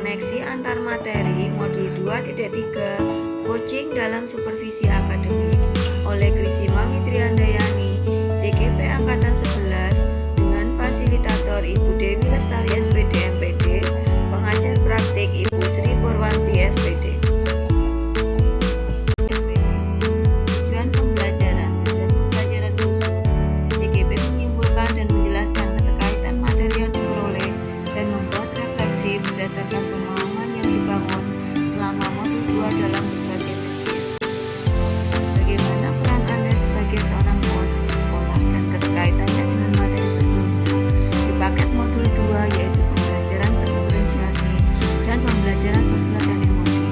Koneksi antar materi modul 2.3 Coaching dalam supervisi akademik oleh Krisima Fitriandayani, JGP Angkatan 11 dengan fasilitator Ibu Dewi Lestari SPD MPD, pengajar praktik Ibu Sri Purwanti SPD. Tujuan pembelajaran khusus, JGP menyimpulkan dan menjelaskan keterkaitan materi yang diperoleh dan membuat refleksi berdasarkan pemahaman yang dibangun selama modul 2 dalam berbagai sesi. Bagaimana peran Anda sebagai seorang coach di sekolah dan keterkaitannya dengan materi sebelumnya di paket modul 2, yaitu pembelajaran berdifferensiasi dan pembelajaran sosial dan emosi.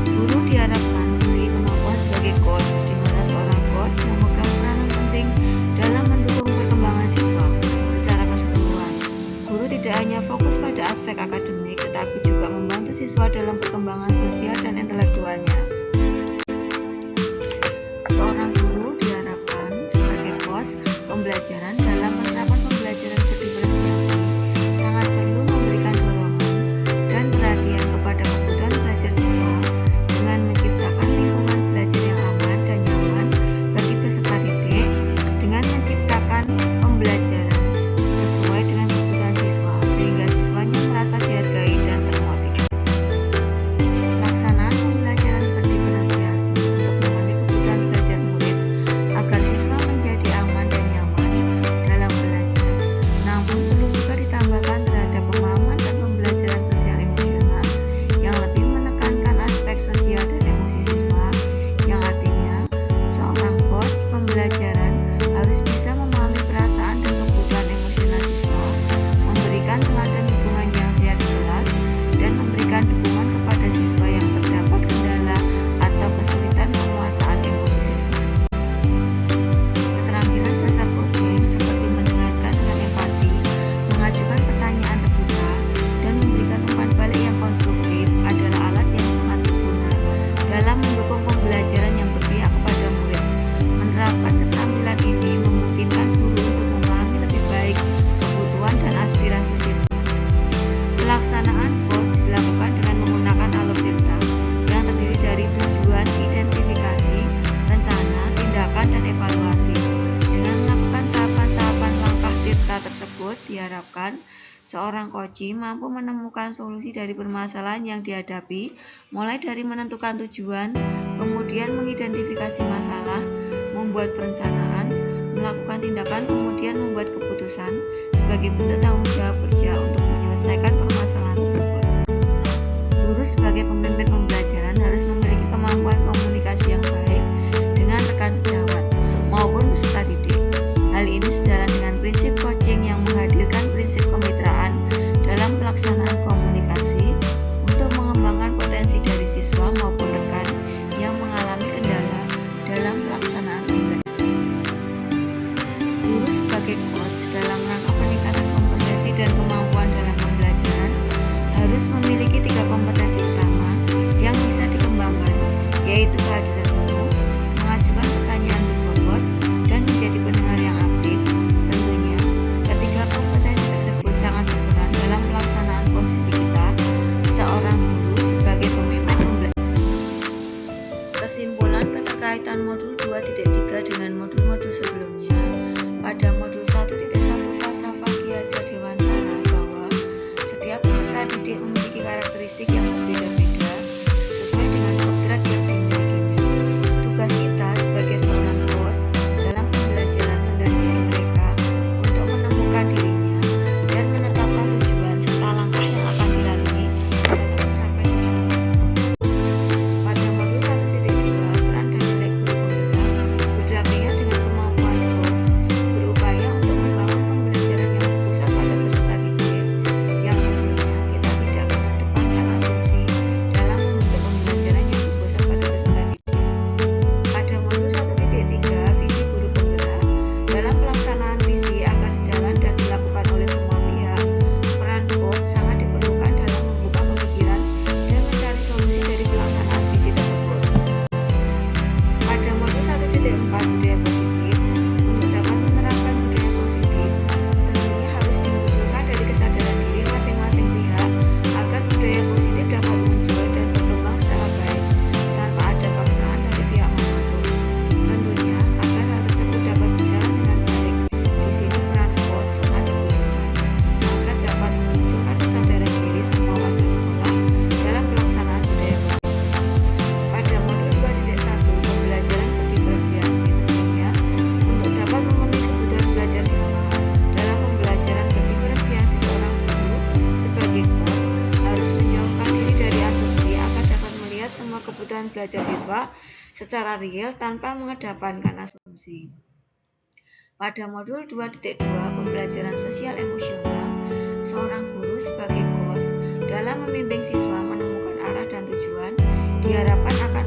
Guru diharapkan memiliki kemampuan sebagai coach, di mana seorang coach memegang peranan penting dalam mendukung perkembangan siswa secara keseluruhan. Guru tidak hanya fokus pada aspek akademik, tetapi juga membantu siswa dalam perkembangan sosial dan intelektualnya. Seorang guru diharapkan sebagai coach pembelajaran dalam penerapan pembelajaran berdifferensiasi sangat perlu memberikan dorongan dan perhatian kepada kebutuhan belajar siswa dengan menciptakan lingkungan belajar yang aman dan nyaman bagi peserta didik, dengan menciptakan pembelajaran sesuai dengan kebutuhan siswa sehingga siswanya merasa dihargai dan termotivasi. Pelaksanaan pembelajaran berdifferensiasi untuk memenuhi kebutuhan belajar murid agar siswa menjadi aman dan nyaman dalam belajar, namun perlu juga ditambahkan terhadap pemahaman dan pembelajaran sosial emosional yang lebih menekankan aspek sosial dan emosi siswa, yang artinya seorang coach pembelajaran harus bisa memahami perasaan dan kebutuhan emosional siswa, memberikan teladan hubungan yang sehat di kelas, dan memberikan dukungan kepada siswa yang terdapat kendala atau kesulitan penguasaan emosi siswa. Keterampilan dasar coaching seperti mendengarkan dengan empati, mengajukan pertanyaan terbuka, dan memberikan umpan balik yang konstruktif adalah alat yang sangat berguna dalam mendukung pembelajaran yang berpihak kepada murid. Menerapkan keterampilan ini memungkinkan guru untuk memahami lebih baik kebutuhan dan aspirasi siswa. Pelaksanaan coach dilakukan dengan menggunakan alur tirta yang terdiri dari tujuan, identifikasi, rencana, tindakan, dan evaluasi. Dengan melakukan tahapan-tahapan langkah tirta tersebut, diharapkan seorang coach mampu menemukan solusi dari permasalahan yang dihadapi, mulai dari menentukan tujuan, kemudian mengidentifikasi masalah, membuat perencanaan, melakukan tindakan, kemudian membuat keputusan sebagai bentuk tanggung jawab kerja untuk menyelesaikan permasalahan tersebut. Guru sebagai pemimpin pembelajaran harus memiliki kemampuan komunikasi yang baik dengan rekan sejawat maupun peserta didik. Hal ini sejalan dengan prinsip coaching yang menghadirkan prinsip kemitraan dalam pelaksanaan komunikasi untuk mengembangkan potensi dari siswa maupun rekan yang mengalami kendala dalam pelaksanaan pembelajaran. Guru sebagai coach dalam rangka peningkatan kompetensi dan kemampuan dalam pembelajaran belajar siswa secara real tanpa mengedepankan asumsi. Pada modul 2.2 pembelajaran sosial emosional, seorang guru sebagai coach dalam membimbing siswa menemukan arah dan tujuan diharapkan akan